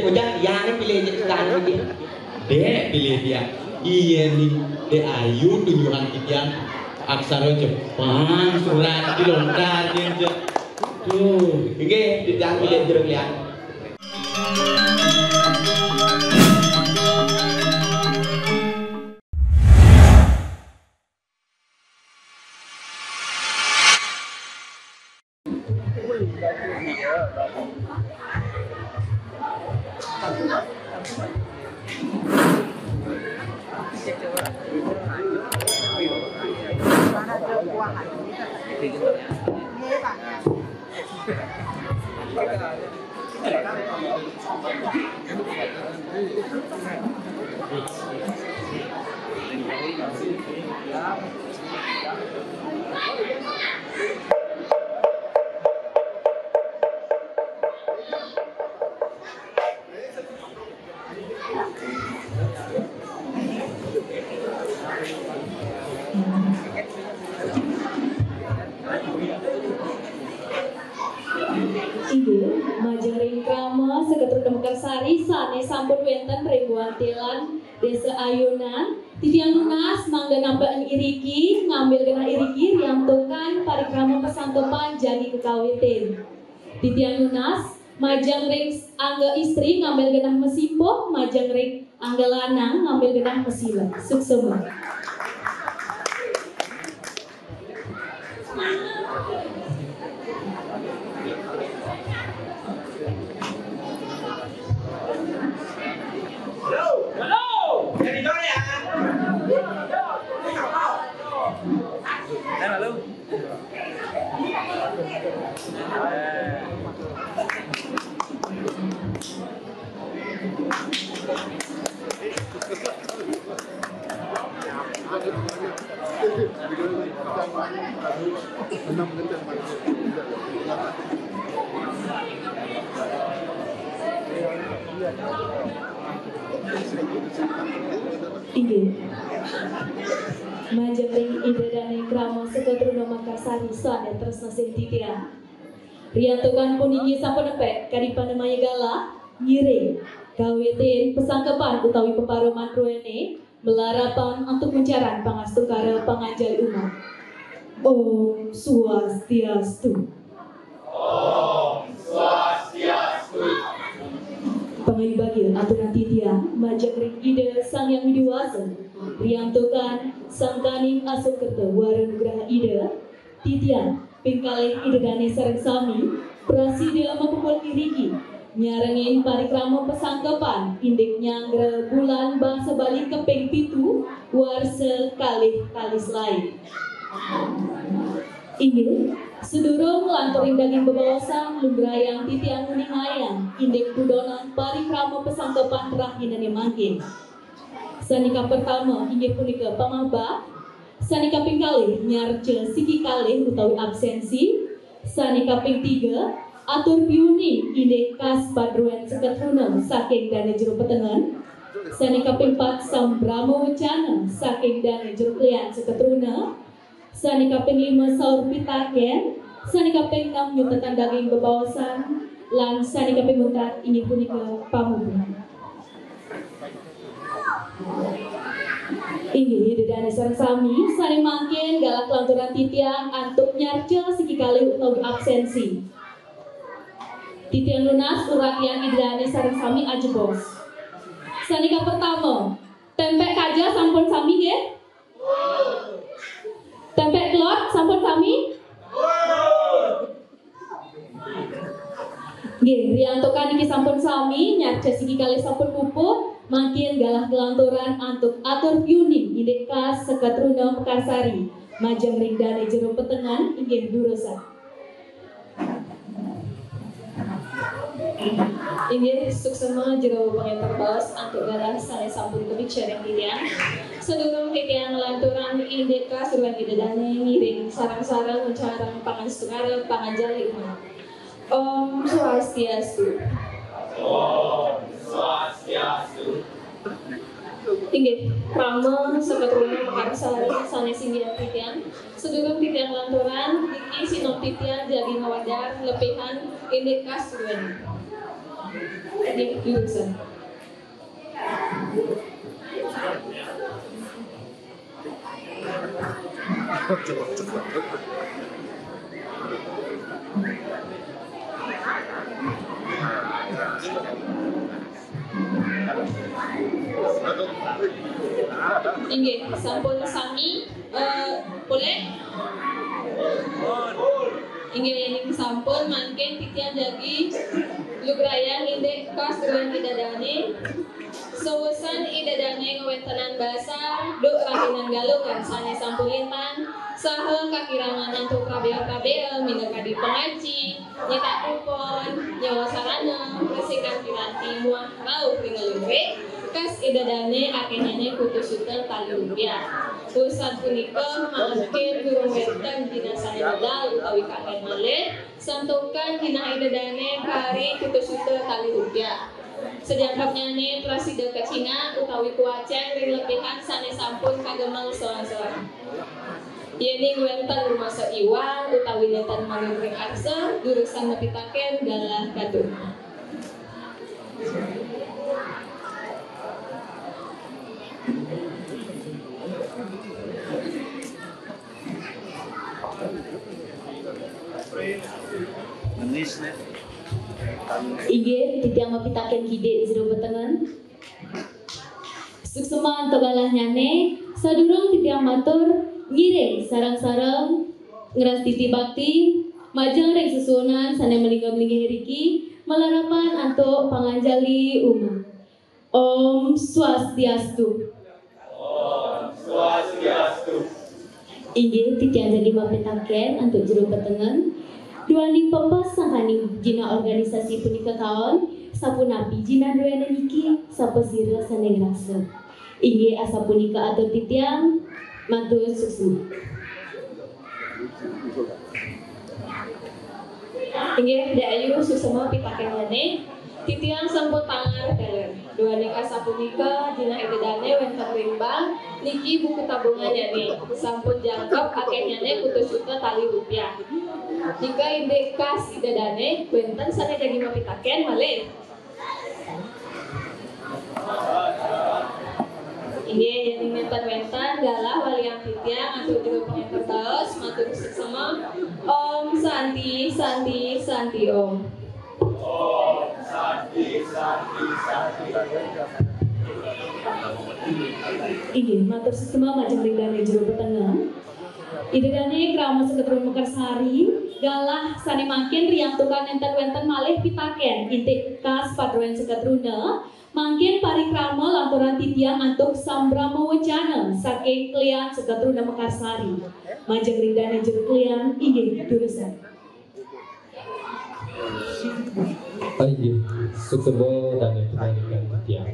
ujang yang pilih kan dia. Dek pilih dia. Iya nih, Dek Ayu tunjukan titian aksara Jepang, surat dilongkar dia. Tuh, Oke, jangan pilih jeruk lihat. Majaring krama Seketru Mekarsari sane sampun wenten ringwantilan desa ayunan titiang lunas mangga nambaan iriki ngambil genah iriki riantokan parikrama pesantopan jadi kekawitin titiang lunas majang ring angga istri ngambil genah mesipo majang ring angga lanang ngambil genah mesila suksema. Inggih. Majapahit idadane krama Seketru Mekarsari sane tresna sing titian. Riyantokan puniki sampun nepek kadipan maya gala ngiring kawitin pesangkepan utawi peparoman ruene melarapan untuk mencaran pangastu kara panganjali umat. Om Swastiastu. Om Swastiastu. Pangayu bagil aturan titian majapahit ide sang yang widiwasa riyantokan sangkaning asukerta warenugraha ide titian pingkalih ide dane sareng sami prasida mapupul iriki nyarengin parikrama pesangkepan indik nyanggra bulan bangsa balik keping pitu warse kalih kalis lain inggih sedurung lanturing daging bebawasan lumbrayang titian uningayang indik budonan parikrama pesangkepan terakhirane mangkin sanika pertama inggih punika pamaba sanika ping kalih nyarce siki kalih utawi absensi sanika ping 3 atur piuni indik kas padruan Seketruna saking dana jero petengan sanika ping 4 sambrama wecana saking dana jero klian Seketruna sanika ping 5 saur pitaken sanika ping 6 nyutetan daging bebawasan lan sanika ping 4 inggih punika pamubuhan. Inggih dedane sareng sami sane mangkin galak lanturan titiang antuk nyarce siki kalih utawi absensi. Titiang lunas urakian idane sareng sami ajebos. Sanika pertama, tempek kaja sampun sami nggih? Tempek klot sampun sami? Nggih, riyantokan iki sampun sami nyarce siki kalih sampun puput. Makin galah kelanturan antuk atur yuning indik kas Seketruna Mekarsari majang ring dane jero petengan inggih durosa inggih suksema jero pengetar balas antuk galah sane sampun kebik syareng titian sedurung titian lanturan indik kas ruang idadane ngiring sarang-sarang mencarang pangan setungara panganjali umat. Om Swastiastu. Om Swastiastu. Inggih, krama Seketruna Mekarsari sanes inggih titian sedurung titian lanturan iki sinom titian jadi ngawadar lepihan indik kas ruwen. Ini jurusan. Inggih, sampun sami boleh? Inggih ning sampun mangken titian jagi lugrayan indek kas dengan idadane sewesan idadane ngewentanan basa duk rahinan galungan sane sampun lintan saha kakirangan antuk kabel-kabel minangka di pengaji nyetak kupon nyawa sarana resikan piranti muah rauh pingelungre kas idadane akenane kutu suter tali rupiah pusat punika mangkin guru wenten dina medal utawi kakek malih santukan dina idadane kari kutu suter tali rupiah sedangkapnyane prasida ke Cina utawi kuacen ring lebihan sane sampun kagemang soang-soang Yeni wenten rumah seiwang utawi netan manungring aksa jurusan nepitaken galah katuh. Ige titiang mapitaken kide zero betengan. Suksema tegalah nyane sadurung titiang matur ngiring sarang-sarang ngeras titi bakti majang rek susunan sane melingga-melinggi riki melarapan antuk panganjali umat. Om Swastiastu. Om Swastiastu. Inggih titiang jadi mapitaken antuk jero petengan duaning pepas sanghaning jina organisasi punika kaon sapunapi jina duena niki sapesira sane ngrasa. Inggih asa punika atur titiang matur suksma. Inggih Dayu suksma pitakenane titiang sampun pangar daler. Duaning asa punika dina ededane wenten rimbang niki buku tabungannya nih sampun jangkep akenyane putus juta tali rupiah. Jika indek kas idadane wenten sane jadi mapitaken malih. Ini yang wenten-wenten galah waliang titiang atau juga pengen taos matur suksema Om Santi Santi Santi Om. Om Santi Santi Santi. Ini matur suksema majeng ringgane jero petengah. Idedane krama seketrun Mekarsari galah sane makin riang tukang enten-wenten malih pitaken intik kas padroen seketruna mangkin parikrama lampuran titiang antuk sambrama wacana saking klian seketruna Mekarsari majeng ringgane jero klian inggih jurusan. Inggih suksema dane pitaken titiang.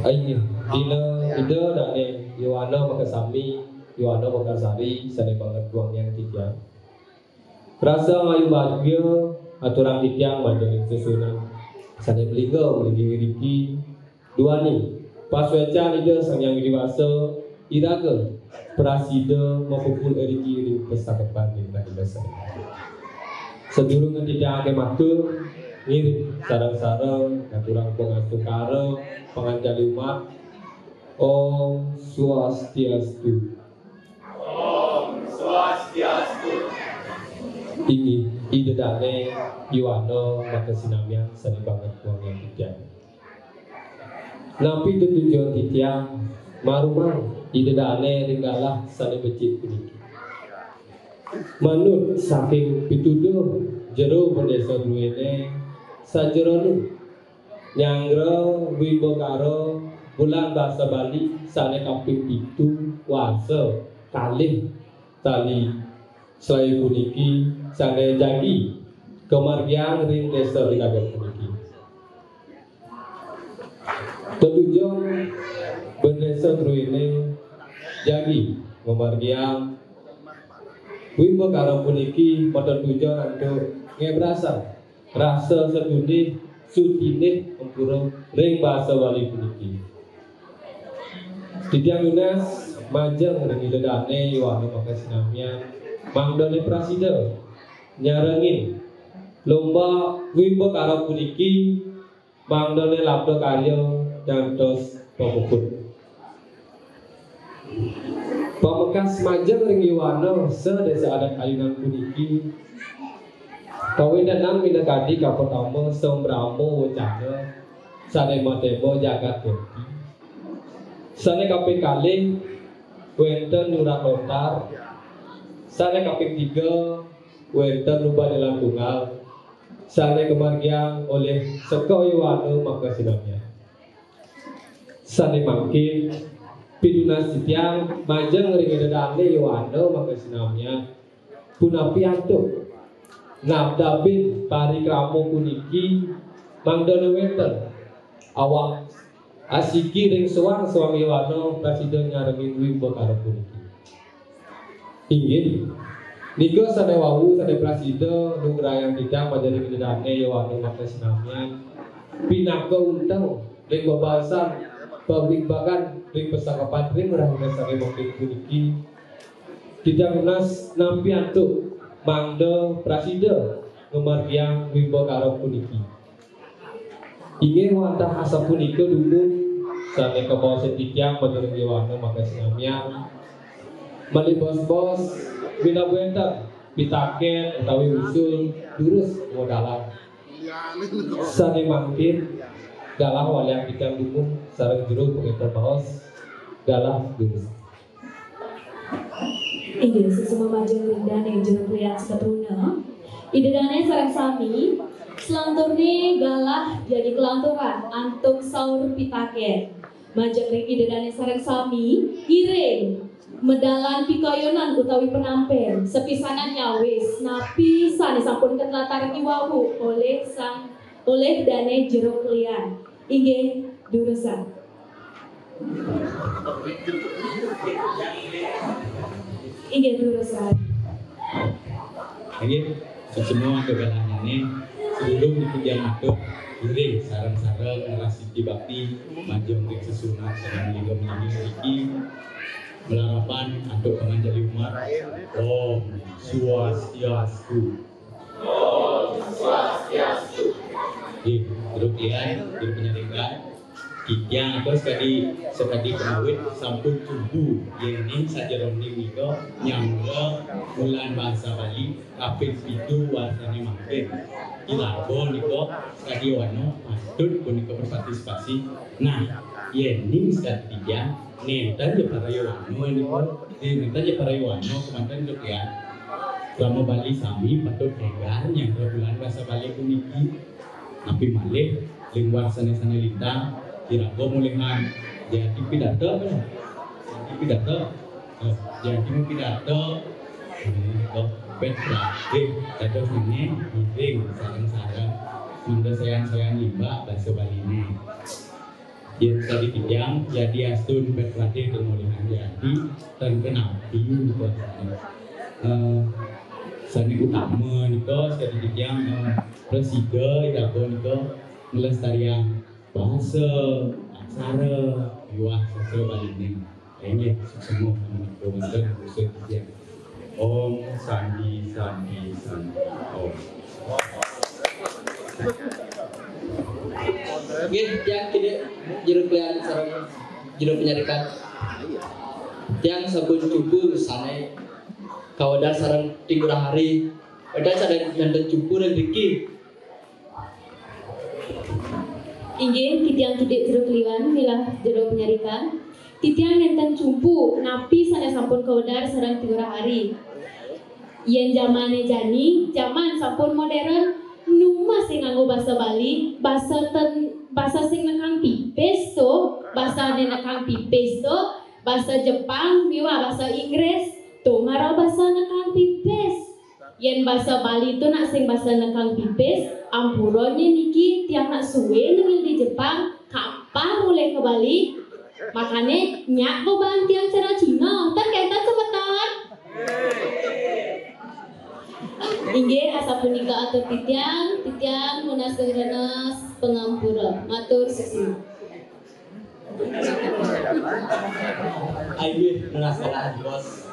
Inggih dina ida dane Yohana Makasami Yohana Mekarsari sane banget buang yang titiang. Rasa ayu bahagia aturan titiang majeng susunan sane beliga melinggi riki duani pas wecan ida sang yang dewasa iraga prasida maupun riki ring pesakapan ing dasa. Sedurung titiang ke matur ngiring sarang-sarang aturan pengasuh kara panganjali umat. Om Swastiastu. Om Swastiastu. Ini idedane Yohana Makasinamian sane banget buang yang titiang. Napi tujuan titiang marumang idedane ringgalah sane becik puniki. Manut saking pituduh jero pendesa duwene sajerone nyangra wibokaro bulan bahasa Bali sane kaping 7 wasa kalih tali selai puniki sane jagi kemargian ring desa Linggagan puniki. Tetujong bendesa truine jagi kemargian wimbo karo puniki pada tujuan antuk ngebrasa rasa sedune sutine empuro ring bahasa Bali puniki. Titiang Yunes majeng ring idedane Yohana Makasinamian mangdone prasida nyarengin lomba wimbo karo puniki mangdone labdo karya gantos pamukut. Pamekas majeng ring Iwano sedesa adat ayunan puniki kawidanan minakadi ka pertama sembramo wacana sane matemo jagat ganti sane kaping kalih wenten nyurak lontar sane kaping 3 wenten lomba dalam tunggal sane kemargian oleh Seko Iwano maka sinamnya sane mangkin pidunas sitiang majeng ring dedane Iwano maka sinamnya punapi antuk nabdabin parikramo puniki mangdono wenten awak asiki ring suang Iwano presiden nyarengi wimbo karo puniki inggih niku sane wau sane presiden lungrayang tidak majari kedane Iwano maka sinamnya pinaka untang ring babasan pabrik bakan ring pesakapan ring rahina sane mungkin puniki tidak menas nampi antuk mangdo presiden ngemargiang wimbo karo puniki ingin wantah asa punika dumun sane kebawa setiang menurut Iwano maka sinamnya mali bos-bos bina buenter pitaken utawi usul durus modalan sane mangkin galah waliang ikan dumun sareng jero pengitar baos galah durus. Inggih sesama majeng rindan yang jero lihat sepetruna idedane sareng sami selanturne galah jadi kelanturan antuk saur pitaken majeng ring idedane sareng sami iring medalan pikoyonan utawi penampen sepisanan nyawis napi sane sampun ketlatar iwawu oleh dane jero klian inggih durusan inggih durusan Oke, semua kebenarannya ini sebelum dikejar atur iring sarang-sarang narasi bakti majeng ring sesunat sareng liga menyanyi melarapan untuk penganjali umat Om Swastiastu. Terus dia penyaringkan yang aku sekali penawit sampun tubuh yang ini saja romni niko nyangga bulan bahasa Bali kaping pitu warnanya makin ilabo niko sekali wano patut pun niko berpartisipasi nah ini sekali tiga neta je para yawano niko neta je para yawano kemantan dok ya selama Bali sami patut tegar yang bulan bahasa Bali puniki tapi malih lingwar sana-sana lintang kira-kira mulihan jadi pidato Petra terus ini meeting sarang-sarang munda sayang-sayang limba bahasa Bali ini yang tadi kijang jadi astun Petra kemulihan jadi terkenapi gitu sani utama niko jadi kijang presiden jago niko melestarian bahasa aksara yuah sastra Bali ini kayaknya semua komentar khusus dia Om Sandi Om. Oke, yang tidak jeruk lian sarang jeruk penyarikan yang sabun cukur sana kawadar sarang tinggal hari ada sarang dan cukur dan Riki inggih titiang kidik jero kliwan milah jero penyarikan titiang nenten cumpu napi sana sampun kaudar sareng 3 hari yen zamane jani zaman sampun modern numa sing nganggo basa Bali basa sing nekang pipes to basa nekang pipes to basa Jepang miwa basa Inggris to marang basa nekang pipes yen basa Bali itu nak sing basa nekang pipes ampuronnya niki tiang nak suwe nengil di Jepang kapan mulai ke Bali makanya nyak koban tiang cara Cina tak kaitan sebentar inggih asa punika atur titiang munas gerenas pengampura matur susi ayo merasa bos.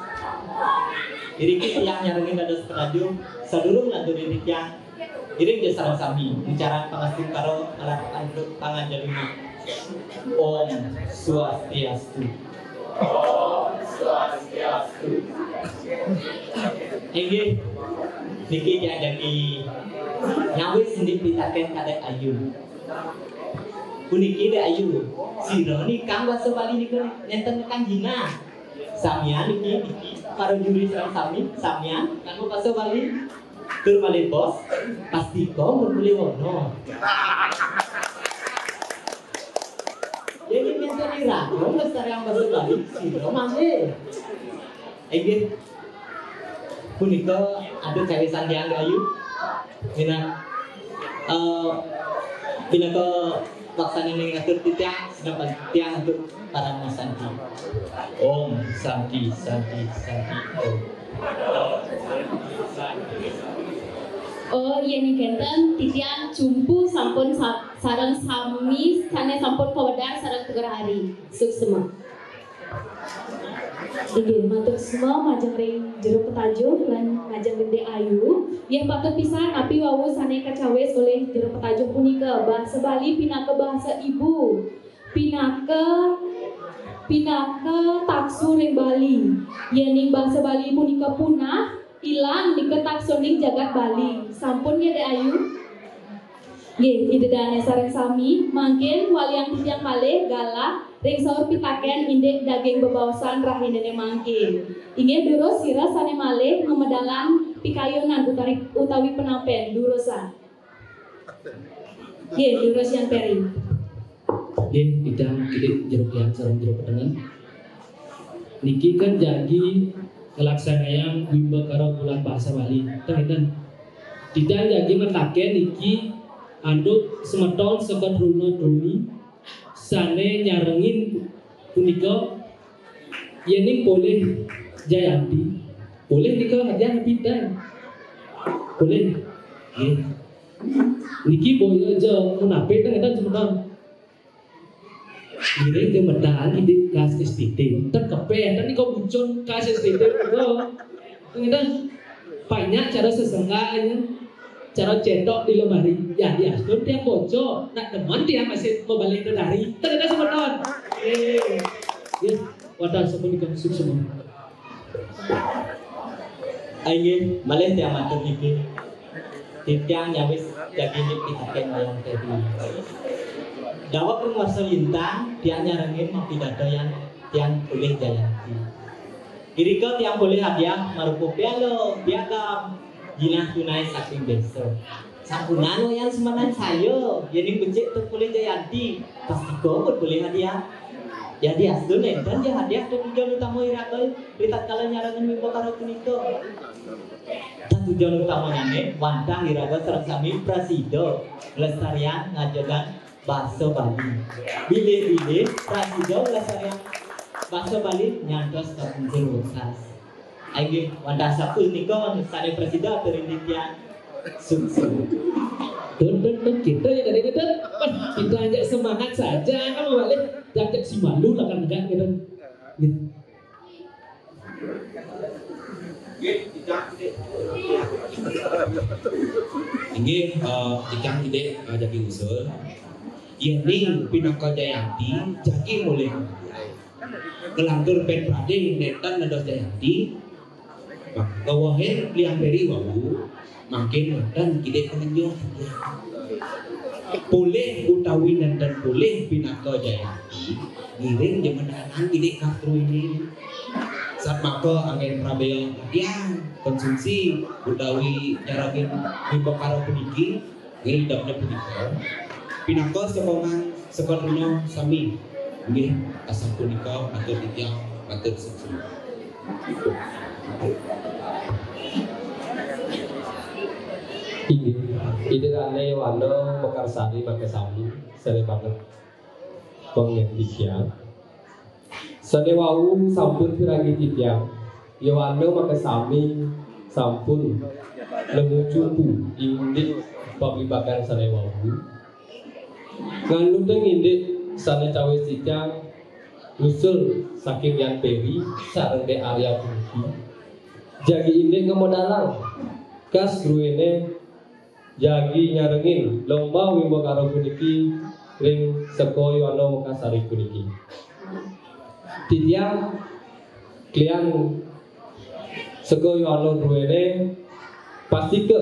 Jadi kita yang nyarengin ada stadium sadurung lantur tiang Iring je sareng sami bicara pangasih karo alat anduk pangajalmi. Om Swastiastu. Om Swastiastu. Inggih niki diajaki nyawis sendiri pitaken kadek ayu. Puniki dek ayu. Sira ni kang basa Bali niku nenten kanjina. Samian niki para juri sareng sami samian kanggo basa Bali. Tur malih bos pasti kau mulih wono. Jadi minta dirangkum besar yang basa Bali sira malih. Inggih punika ada cawisan yang ayu mina pinaka waksana ning ngatur titiang sedang tiang untuk para masanti. Om Santi Santi Santi Om. Oh iya nih kenten titiang jumpu sampun sarang sami sane sampun kawedar sarang tuker hari suksema. Inggih matur semua majeng ring jero petajuh lan majeng gede ayu yang patut pisan api wawu sane kacawes oleh jero petajuh punika bahasa Bali pinaka bahasa ibu pinaka taksu ring Bali yening bahasa Bali punika punah ilang diketaksoning jagat Bali sampun ya de ayu. Nggih, idedane sareng sami mangkin waliang titiang malih galah ring saur pitaken indek daging bebaosan rahinene mangkin. Inggih durus sira sane malih ngemedalan pikayunan utawi penampen durusan. Nggih, durus yang peri. Nggih, bidang kidik jeruk yang sareng jeruk petengan. Niki kan jadi kelaksanaan wimba karo bulan bahasa Bali. Tenten. Tidak jadi metaken niki anduk semeton saka Drona Doni sane nyarengin punika yening boleh Jayanti boleh nika hadiah bidan boleh nggih niki boyo aja munapik teng eta semeton Ireng dia medan ide kas STT terkepe dan niko muncul kas STT kok teng banyak cara sesenggaknya cara cetok di lemari ya dia sudah tiap bocor nak teman dia masih membalik dari ternyata sebentar ya wadah sepuluh kamusik semua Ayo malih dia matur niki titiang nyawis jagini pitaken yang tadi dawa penguasa lintang dia nyarengin mau pidato yang boleh Jayanti irika tiang boleh hadiah marupo pialo piagam jinah tunai saking desa sampunan yang semanan saya yening becik tuh boleh Jayanti pasti kau boleh hadiah ya dia sedone dan dia hadiah tujuan utama irakai ritat kala nyarangan mimpi karo punika tujuan utamanya nih wantah iraga sareng sami prasido lestarian ngajagan bahasa Bali bile prasido lestarian bahasa Bali nyantos kapungkur wesas Ayo, wadah sapul niko sane presiden terindiknya sukses. Don kita ya dari kita ajak semangat saja kan balik jaket si malu lah kan enggak kita. Ini ikan ide jadi usul. Ini pinaka Jayanti jadi mulai kelantur pen prade netan nados Jayanti. Kawahen liang beri wau makin dan kide pengenjo boleh utawi dan boleh pinaka Jayanti ngiring jemedanan kide katru ini saat maka angin prabeyo dia konsumsi utawi nyaragin mimpi karo puniki ngiring dapne punika pinaka sekongan sekonnya sami nggih asal punika atur titiang atur sukses. Ide ane wano mekarsari makasami sare banget pengendiknya sane wau sampun piragi titiang ya wano makasami sampun lemucupu indik pabibakan sane wau ngaluteng indik sane cawe sicang usul saking yang peri sareng de area puniki jagi indik ngemodalang kas ruene jagi nyarengin lomba wimbo karo puniki ring sekoyo ano Mekasari puniki. Titiang klian sekoyo ano duwene pasti ke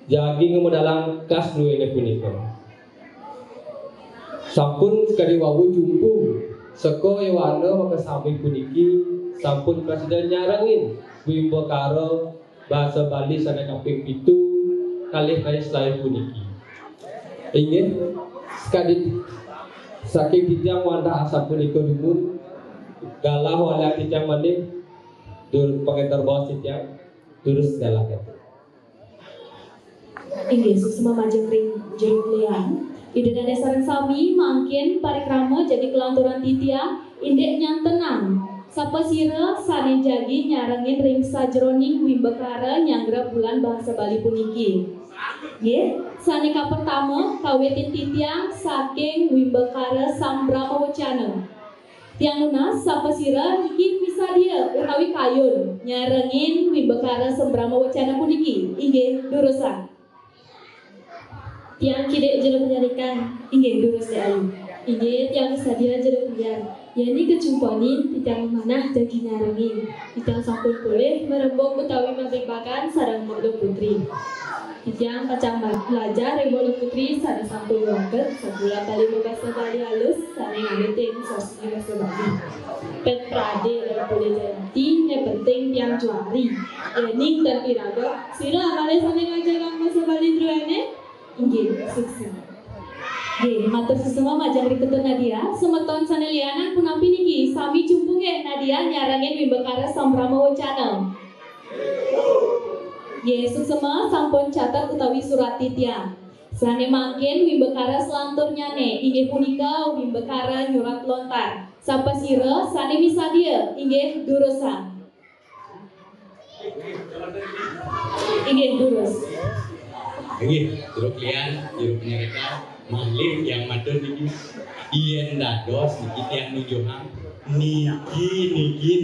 jagi ngemodalang kas duwene punika. Sampun sekali wawu jumpu sekoyo ano Mekasari puniki sampun presiden nyarengin wimbo karo bahasa Bali sana kaping pitu kali selain puniki. Ingin sekali saking titiang wanda asap punika dumun galah wala titiang mandi dur pengentar bawah titiang terus galah kata. Inggih suksema majeng ring jeruk lian. Ide dane sareng sami mangkin parikrama jadi kelanturan titiang indek nyantenang. Sapa sira sane jagi nyarengin ring sajroning wimbekara nyanggra bulan bahasa Bali puniki. Nggih, sanika pertama kawitin titiang saking wimbekara Sambrama Wacana. Tiang lunas sapa sira iki misadia utawi kayun nyarengin wimbekara Sambrama Wacana puniki. Inggih, durusan. Tiang kidek jero penyarikan. Inggih, durus teh ayu. Inggih tiang sadia jero liar. Yani kecumpanin titiang manah jagi nyarengin. Titiang sampun boleh merembong utawi membebakan sareng Molo Putri. Titiang kacang belajar ring Molo Putri sareng sampun wangket sebulan kali bahasa Bali halus sareng ngadeting sosok bahasa Bali. Pet Prade dan Pule Jayanti yang penting tiang juari. Yani dan piraga sira amale sane ngajarang bahasa Bali druene. Inggih sukses. Nggih, matur sesama majang rikeun Nadia, semeton sanelianan punampi niki sami jumpu nggih Nadia nyarengin wimbekara Sambrama Wacana. Nggih, suksema sampun catat utawi surat titiang. Sane mangkin wimbekara selantur nyane inggih punika wimbekara nyurat lontar. Sapa sira sane misadia inggih durusan. Inggih durus. Nggih, jeruk lian, jeruk penyarikan, malih yang matur niki yen dados niki tiang nujuhang niki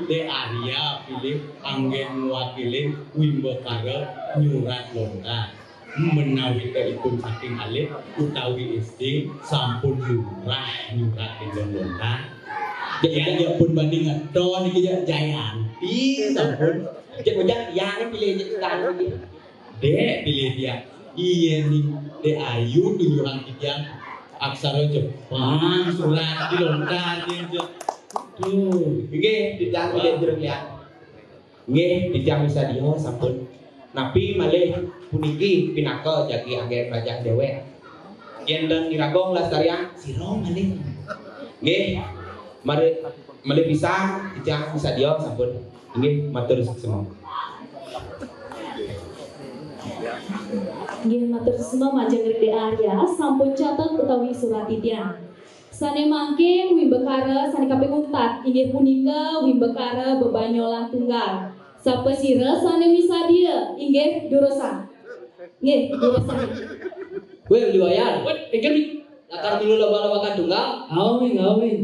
de Arya pilih anggen mewakili wimbekara nyurat lontar menawi keipun saking alif utawi isti sampun nyurat ing lontar. Jadi pun banding ngedo niki Jayanti sampun cek yang pilih kan iki. Dek pilih dia. Iya nih de Ayu tunjukan titiang aksara Jepang surat di lontar dia. Tuh, nggih titiang pilih jeruk lian. Nggih titiang bisa dio sampun. Napi malih puniki pinaka jagi angger rajah dewek. Yen dan niragong lestarian sira malih. Nggih. Mari bisa titiang bisa dio sampun. Nggih matur semua. Nggih matur sesama majeng rek Arya sampun catat utawi surat titiang. Sane mangke wimbekara sane kaping 4 inggih punika wimbekara bebanyolan tunggal. Sapa sira sane misadia inggih durusan. Nggih durusan. Weh liwayan, inggih latar dulu lomba-lomba kadunggal. Awing.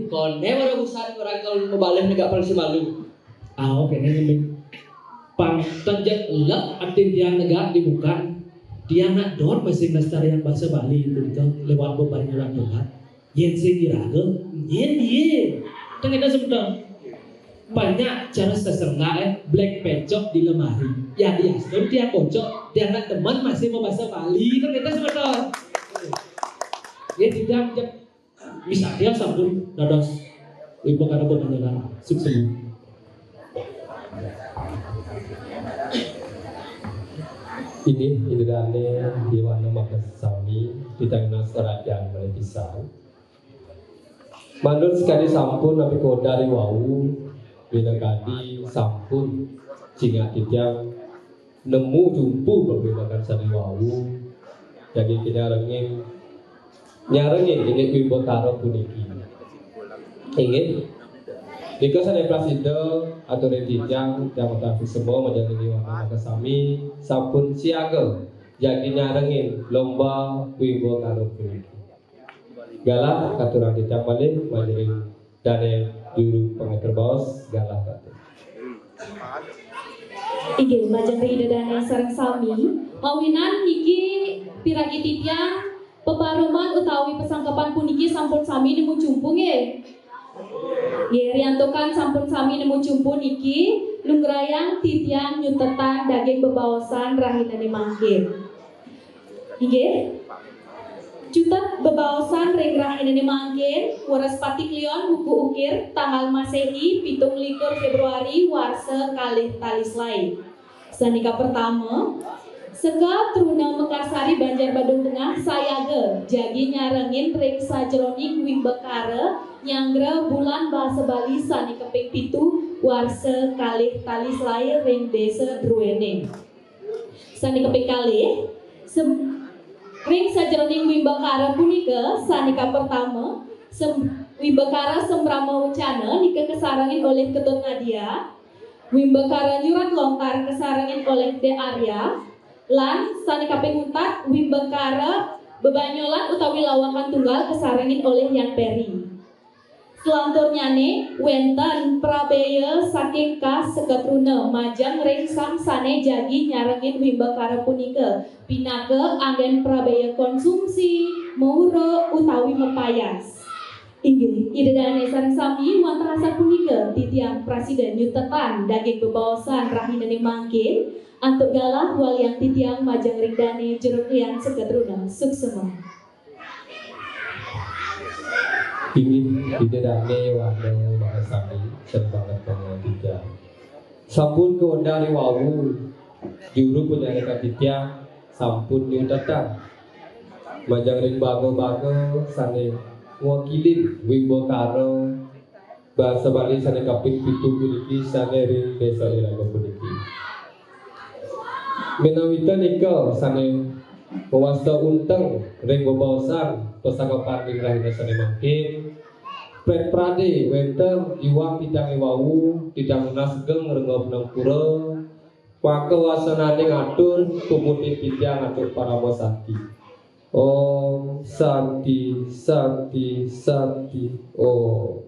Kone ora usan ora kalau kebalih negak polisi malu. Oke, ini pantajat lek atin tiang negak dibuka dia nak don masih melestarikan bahasa Bali itu lewat bebanyolan tunggal. Yen sing diraga, yen. Kan kita sebutkan banyak cara seserna black pecok di lemari. Ya dia sebut dia kocok, dia anak teman masih mau bahasa Bali kan kita sebutkan. Ya tidak bisa dia sampun dados ibu karena bebanyolan sukses. Ini hidrane Dewana Makasami ditangna serajang oleh pisau. Mandur sekali sampun nabi kodari wau bila kadi sampun singa titiang nemu jumpu berbeda sari wau jadi kita nyarengin ini wimbo karo puniki ingin jika saya prasida atau retijang yang mengetahui semua menjadi Dewana Makasami sampun siaga jadi nyarengin lomba wimbo karo puniki galah katurang dicap balik majeling dane juru pengatur bos galah katu Ige majang ridadane sareng sami mawinan iki piragi titiang peparuman utawi pesangkapan puniki sampun sami nemu jumpu nggih. Nggih riantokan sampun sami nemu jumpu niki lunggrayang titiang nyutetan daging bebaosan rahinane mangkin. Nggih. Jutat bebaosan ring rahinane mangkin waras patik lion buku ukir tanggal Masehi 17 Februari warsa kalih talislai. Sanika pertama seka truna Mekarsari Banjar Badung Tengah sayaga jagi nyarengin ring sajroning wimbekara nyanggra bulan basa Bali sanika ping 7 warsa kalih talislai ring desa Druene. Sanika ping kalih ring sajroning wimbekara punika sanika pertama wimbekara sembrama wucana nika kesarangin oleh Ketut Nadia, wimbekara nyurat lontar kesarangin oleh De Arya, lan sanika penguntat wimbekara bebanyolan utawi lawakan tunggal kesarangin oleh Yan Peri. Selanturnyane wenten prabeya saking kas sekatruna majang ring sang sane jagi nyarengin wimbekara punika pinaka anggen prabeya konsumsi maura utawi mepayas. Inggih idedane sareng sami wonten asal punika titiang presiden nyutetan daging bebaosan rahinane mangkin antuk galah walian titiang majang ring dane jeruk liang sekatruna suksema. Ingin didedane wahda bahasani serbanget dengan tiga sampun keundari wawu juru penyalikan tiga sampun nyutetan majang ring bago-bago sane wakilin wimbekara bahasa Bali sane kaping 7 puniki sane ring desa Iraga puniki menawita nika sane pewasta unteng ring bebaosan pesangkapan ring rahina sane mangkin pret prade wenten iwang tidang ewawu tidang nasgeng rengob nang pura pakawasanane ngatur tumutin tidang ngatur paramo sakti. Om Santi Santi Santi Om.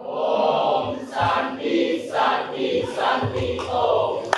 Om Santi Santi Santi Om.